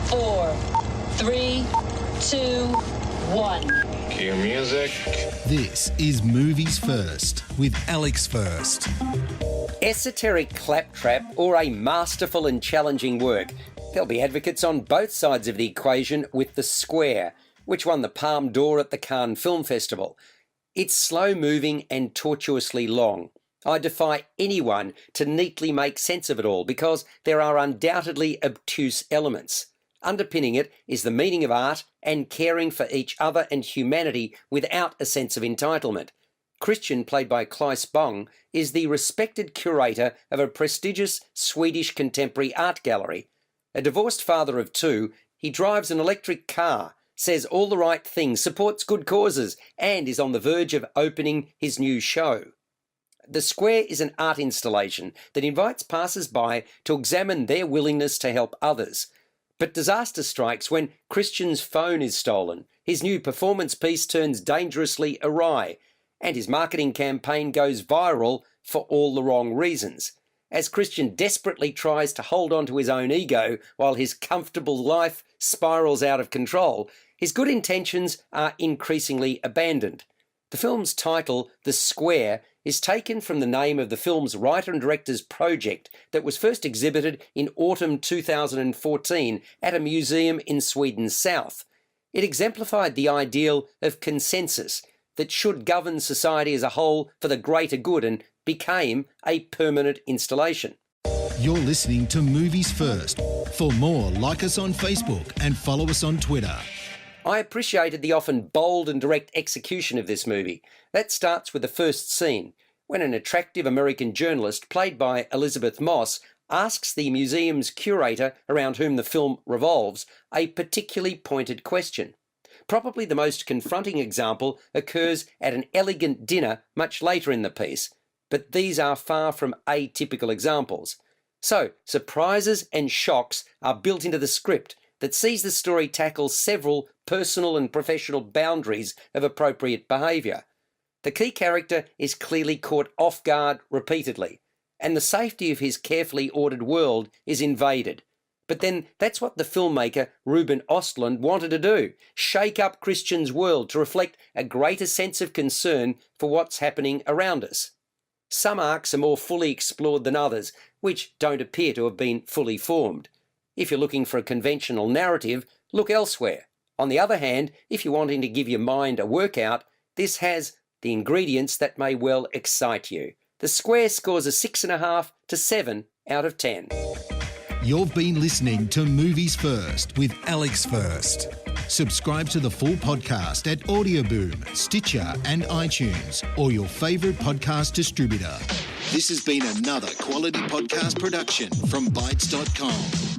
4, 3, 2, 1. Cue music. This is Movies First with Alex First. Esoteric claptrap or a masterful and challenging work? There'll be advocates on both sides of the equation with The Square, which won the Palme d'Or at the Cannes Film Festival. It's slow-moving and tortuously long. I defy anyone to neatly make sense of it all because there are undoubtedly obtuse elements. Underpinning it is the meaning of art and caring for each other and humanity without a sense of entitlement. Christian, played by Claes, is the respected curator of a prestigious Swedish contemporary art gallery. A divorced father of two, he drives an electric car, says all the right things, supports good causes, and is on the verge of opening his new show. The Square is an art installation that invites passers-by to examine their willingness to help others. But disaster strikes when Christian's phone is stolen, his new performance piece turns dangerously awry, and his marketing campaign goes viral for all the wrong reasons. As Christian desperately tries to hold on to his own ego while his comfortable life spirals out of control, his good intentions are increasingly abandoned. The film's title, The Square, is taken from the name of the film's writer and director's project that was first exhibited in autumn 2014 at a museum in Sweden's south. It exemplified the ideal of consensus that should govern society as a whole for the greater good and became a permanent installation. You're listening to Movies First. For more, like us on Facebook and follow us on Twitter. I appreciated the often bold and direct execution of this movie. That starts with the first scene, when an attractive American journalist, played by Elisabeth, asks the museum's curator, around whom the film revolves, a particularly pointed question. Probably the most confronting example occurs at an elegant dinner much later in the piece, but these are far from atypical examples. So, surprises and shocks are built into the script that sees the story tackle several personal and professional boundaries of appropriate behaviour. The key character is clearly caught off guard repeatedly, and the safety of his carefully ordered world is invaded. But then that's what the filmmaker Ruben Östlund wanted to do, shake up Christian's world to reflect a greater sense of concern for what's happening around us. Some arcs are more fully explored than others, which don't appear to have been fully formed. If you're looking for a conventional narrative, look elsewhere. On the other hand, if you're wanting to give your mind a workout, this has the ingredients that may well excite you. The Square scores a 6.5 to 7 out of 10. You've been listening to Movies First with Alex First. Subscribe to the full podcast at Audioboom, Stitcher and iTunes, or your favourite podcast distributor. This has been another quality podcast production from Bytes.com.